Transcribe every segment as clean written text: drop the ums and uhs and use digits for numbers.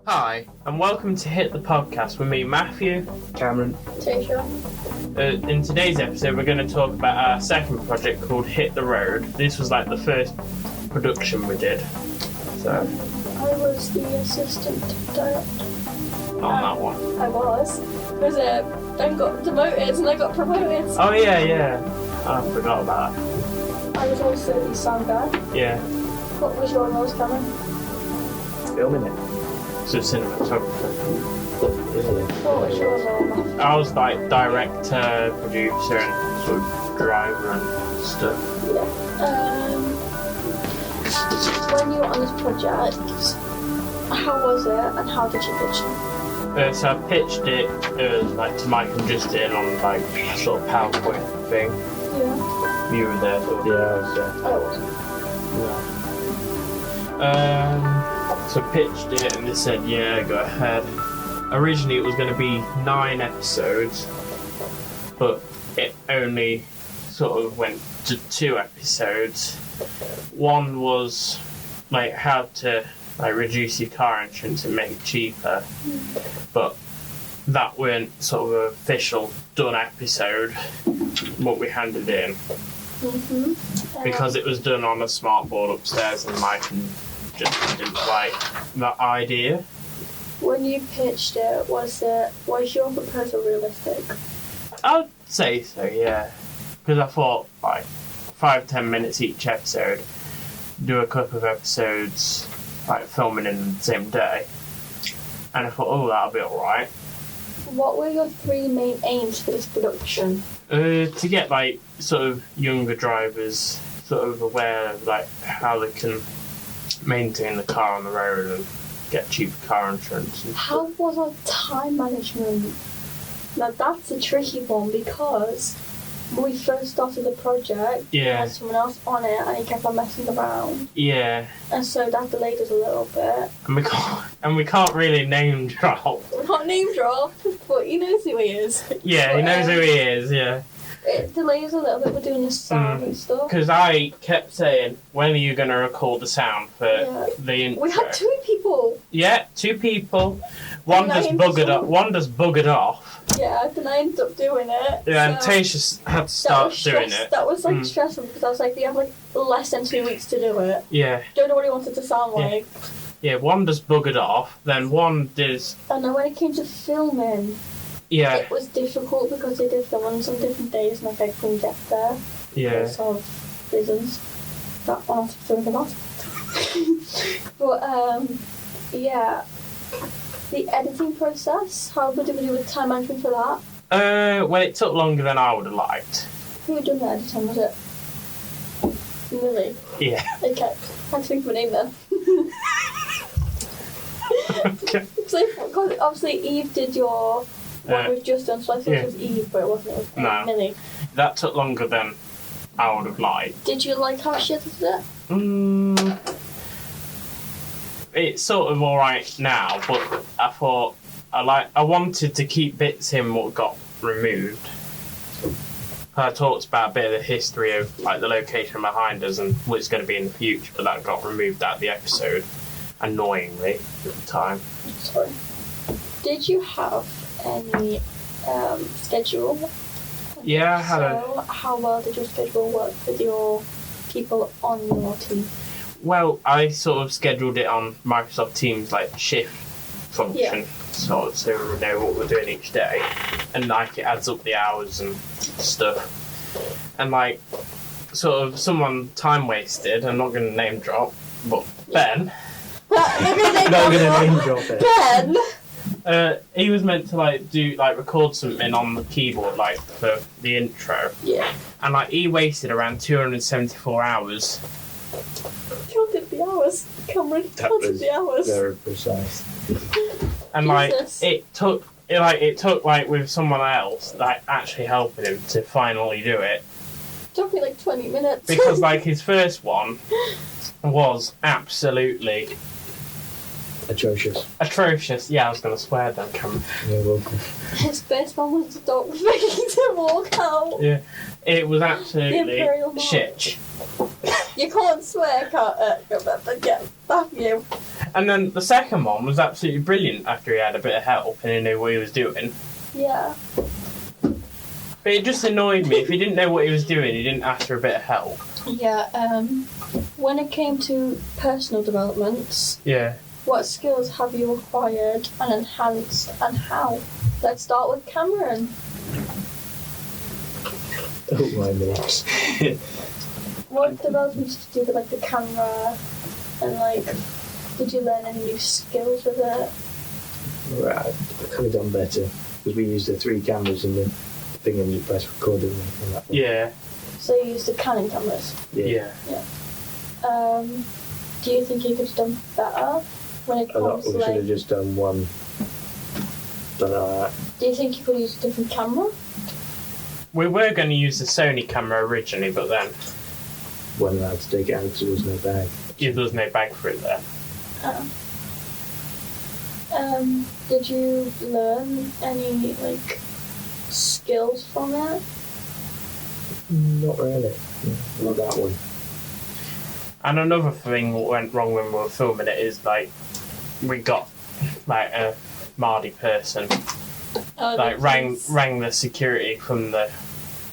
Hi, and welcome to Hit the Podcast with me, Matthew, Cameron, Taysha. In today's episode, we're going to talk about our second project called Hit the Road. This was like the first production we did. So, I was the assistant director. on that one. I was. Because I got demoted and I got promoted. Oh, yeah. I forgot about that. I was also the sound guy. Yeah. What was your role, Cameron? filming it. So, cinematographer. What was your role, Matthew? I was like director, producer, and sort of driver and stuff. When you were on this project, how was it and how did you pitch it? So I pitched it like to Mike and Justin on like sort of PowerPoint thing. Yeah. You were there, sort of. Yeah, I was there. I was. So pitched it and they said, yeah, go ahead. Originally it was going to be 9 episodes, but it only sort of went to 2 episodes. One was like how to like reduce your car insurance and make it cheaper, but that weren't sort of an official done episode, what we handed in. Mm-hmm. Because it was done on a smart board upstairs and Mike and just didn't like that idea. When you pitched it, was your proposal realistic? I'd say so, yeah. Because I thought like 5-10 minutes each episode, do a couple of episodes like filming in the same day, and I thought, oh, that'll be alright. What were your 3 main aims for this production? To get like sort of younger drivers sort of aware of like how they can maintain the car on the road and get cheaper car insurance. How was our time management? Now that's a tricky one because when we first started the project, we had someone else on it and he kept on messing around. Yeah. And so that delayed us a little bit. And we can't really name drop. We can't name drop, but he knows who he is. Yeah, he knows who he is, yeah. It delays a little bit with doing the sound and stuff. Because I kept saying, when are you going to record the sound for the intro? We had 2 people. Yeah, 2 people. One just buggered off. Yeah, then I ended up doing it. Yeah, and Taysha had to start doing it. That was like stressful because I was like, we have like less than 2 weeks to do it. Yeah. Don't know what he wanted to sound like. Yeah, one just buggered off, then one did... And then when it came to filming, it was difficult because they did film on some different days and I couldn't get there. Yeah. Because of reasons that I'm not talking about. But, yeah. The editing process, how would you do with time management for that? Well, it took longer than I would have liked. Who had done the editing, was it? Millie? Yeah. Okay, I think of a name then. Okay. Because obviously Eve did your one we've just done, so I thought it was Eve, but it wasn't. It was Millie. That took longer than I would have liked. Did you like how she edited it? It's sort of alright now, but I thought I wanted to keep bits in what got removed. I talked about a bit of the history of like the location behind us and what it's going to be in the future, but that got removed out of the episode, annoyingly at the time. Sorry. Did you have any schedule? Yeah, I had how well did your schedule work with your people on your team? Well, I sort of scheduled it on Microsoft Teams like shift function, so we know what we're doing each day, and like it adds up the hours and stuff. And like, sort of someone time wasted. I'm not going to name drop, but Ben. Not going to name drop it. Ben. He was meant to like record something on the keyboard like for the intro. Yeah. And like he wasted around 274 hours. Counted the hours, Cameron. Counted the hours. Very precise. And like it took like with someone else like actually helping him to finally do it. It took me like 20 minutes. Because like his first one was absolutely atrocious. Yeah, I was gonna swear then, Cameron. You're welcome. His first one was the dog making to walk out. Yeah, it was absolutely shit. You can't swear, can't remember. Yeah, Matthew. And then the second one was absolutely brilliant after he had a bit of help and he knew what he was doing. Yeah. But it just annoyed me. If he didn't know what he was doing, he didn't ask for a bit of help. Yeah, when it came to personal developments, Yeah. what skills have you acquired and enhanced and how? Let's start with Cameron. Oh my goodness. What developments did you do with like the camera and like did you learn any new skills with it? Right, I could have done better because we used the 3 cameras and the thing and you press record and that one. Yeah. So you used the Canon cameras. Yeah. Do you think you could have done better when it A lot. comes We to should have like? just done one. Done like that. Do you think you could use a different camera? We were going to use the Sony camera originally, but then Wasn't allowed to take it out because there was no bag. there was no bag for it there. Did you learn any like skills from it? Not really. No, not that one. And another thing that went wrong when we were filming it is like we got like a Mardy person like rang the security from the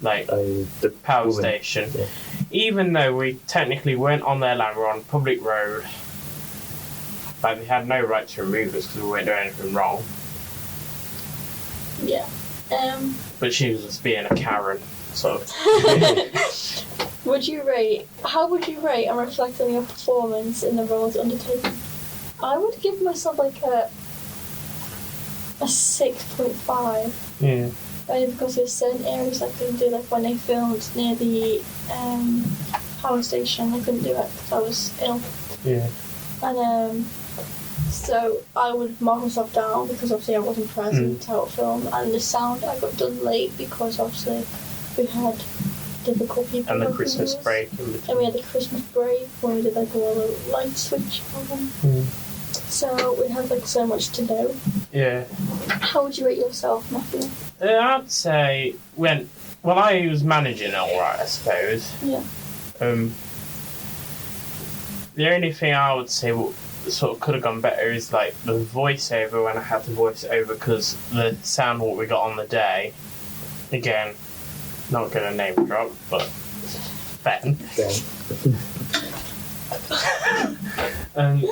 The power woman. station. Yeah. Even though we technically weren't on their land, we were on public road. Like they had no right to remove us because we weren't doing anything wrong. Yeah. But she was just being a Karen, sort of. How would you rate and reflect on your performance in the roles undertaken? I would give myself like a 6.5. Yeah. Only because there's certain areas I couldn't do, like when they filmed near the power station, I couldn't do it because I was ill. Yeah. And so I would mark myself down because obviously I wasn't present to help film, and the sound I got done late because obviously we had difficult people. And the working Christmas with us. break in between. And we had the Christmas break when we did like all the light switch on. So we had like so much to do. Yeah. How would you rate yourself, Matthew? I'd say I was managing it alright, I suppose. Yeah. The only thing I would say what sort of could have gone better is like the voiceover when I had to voice it over because the sound what we got on the day, again, not going to name drop, but Ben. And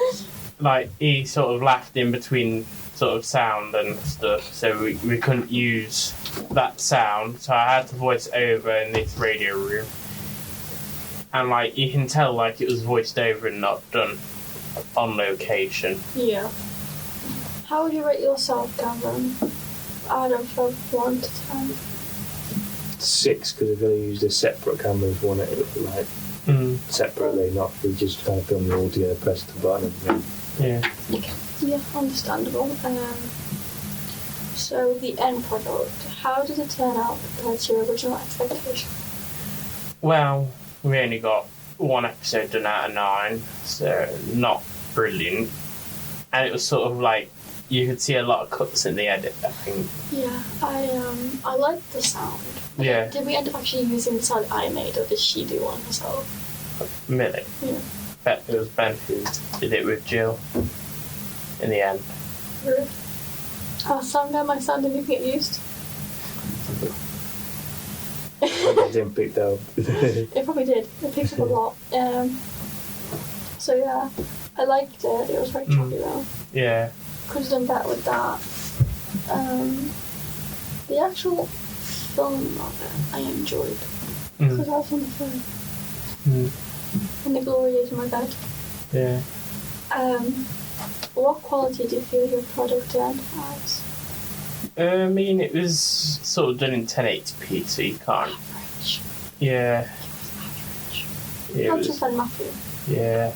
like he sort of laughed in between sort of sound and stuff, so we couldn't use that sound, so I had to voice over in this radio room. And like you can tell like it was voiced over and not done on location. Yeah. How would you rate yourself, Cameron? Out of 1 to 10? 6 because I've got to use the separate cameras, one like separately, not we just kind of film it all together, press the button and then. Yeah. Yeah, understandable. So the end product, how did it turn out compared to your original expectation? Well, we only got 1 episode done out of 9, so not brilliant. And it was sort of like you could see a lot of cuts in the edit, I think. Yeah, I liked the sound. Yeah. Did we end up actually using the sound I made, or did she do one herself? Millie. Yeah. It was Ben who did it with Jill in the end. Really? My sound didn't get used. I didn't pick that up. It probably did. It picked up a lot. So yeah, I liked it. It was very choppy though. Yeah. Could have done better with that. The actual film of it, I enjoyed. Because I was on the phone. And the glory is in my bed. Yeah. What quality do you feel your product then has? I mean, it was sort of done in 1080p, so you can't. Average. Yeah. Average. It Not was, just on Matthew. yeah.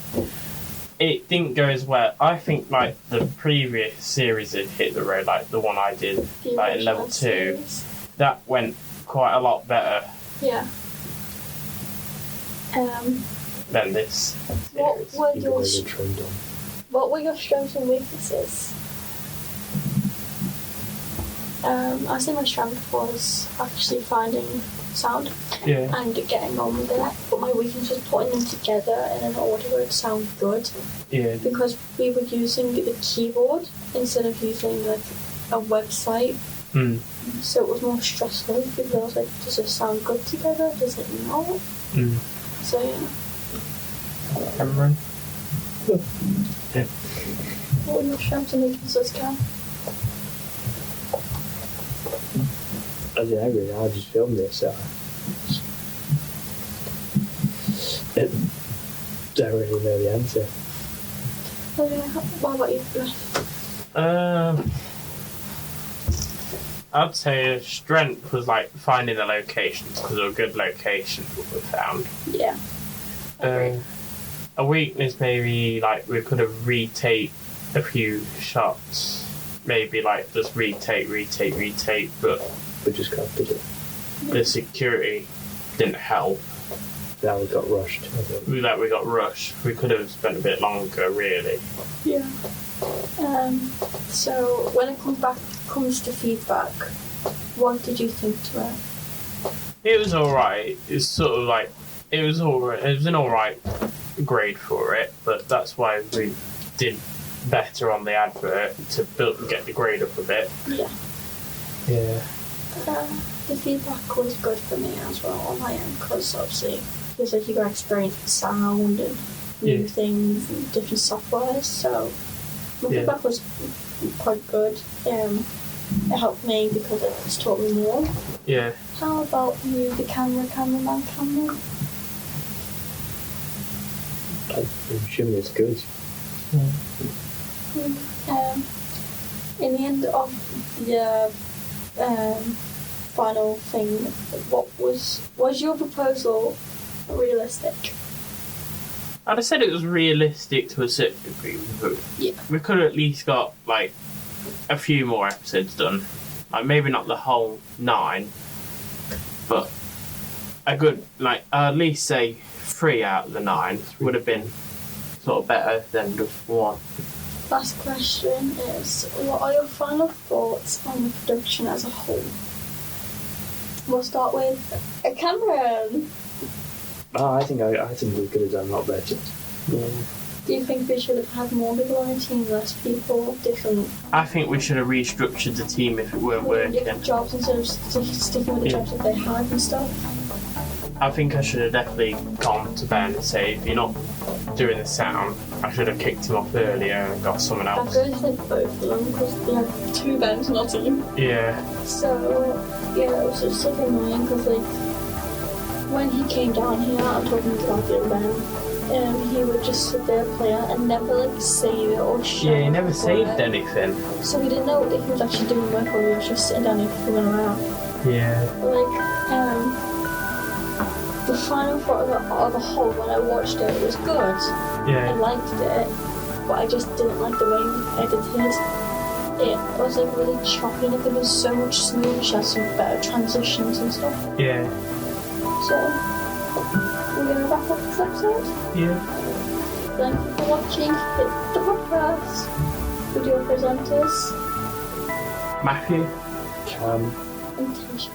It didn't go as well. I think like the previous series had hit the road, like the one I did, The like in level original 2. series. That went quite a lot better Yeah. than this What series. were You your guys are trained on. What were your strengths and weaknesses? I think my strength was actually finding sound and getting on with it, but my weakness was putting them together in an order where it sound good. Yeah. Because we were using the keyboard instead of using like a website. So it was more stressful because I was like, does it sound good together? Does it not? So yeah. Cameron? Yeah. What were your strengths and weaknesses, Cam? I just filmed this, so I don't really know the answer. Oh yeah, what about you? I'd say a strength was like finding the locations, because they were good locations what we found. Yeah. A weakness maybe like we could have retake a few shots, maybe like just retake, but We just can't do it. the security didn't help. Now we got rushed. I think. We got rushed. We could have spent a bit longer, really. Yeah. So when it comes to feedback, what did you think to it? It was alright. It's sort of like it was alright. It was an alright grade for it, but that's why we did better on the advert to get the grade up a bit. Yeah. Yeah. The feedback was good for me as well on my end, because obviously feels like you got experience with sound and new things and different softwares, so my feedback was quite good. It helped me because it just taught me more. Yeah. How about you, the cameraman? I'm assuming it's good. In the end of the final thing, what was your proposal realistic? I'd have said it was realistic to a certain degree, but we could have at least got like a few more episodes done. Like maybe not the whole 9, but a good, like at least say 3 out of the 9 would have been sort of better than just 1. Last question is, what are your final thoughts on the production as a whole? We'll start with Cameron. I think we could have done a lot better. Yeah. Do you think we should have had more people on the team, less people, different? I think we should have restructured the team if it weren't working. Different jobs instead of sticking with the jobs that they had and stuff. I think I should have definitely gone to Ben and say, if you're not doing the sound, I should have kicked him off earlier and got someone That else. goes with both of them because they have 2 Bens on our team. Yeah. So, yeah, it was just super annoying because, like, when he came down here, I'm talking about the other Ben, he would just sit there, play it, and never, like, save it or show Yeah, he never it. saved anything. So we didn't know if he was actually doing work or he was just sitting down here fooling around. Yeah. But, like, the final thought of the whole, when I watched it, was good. I Yeah. liked it, but I just didn't like the way he edited. It was like really choppy, and it could have been so much smoother. She had some better transitions and stuff. Yeah. So, we're going to wrap up this episode. Yeah. Thank you for watching the podcast. Video presenters, Matthew. Cam. and Taysha.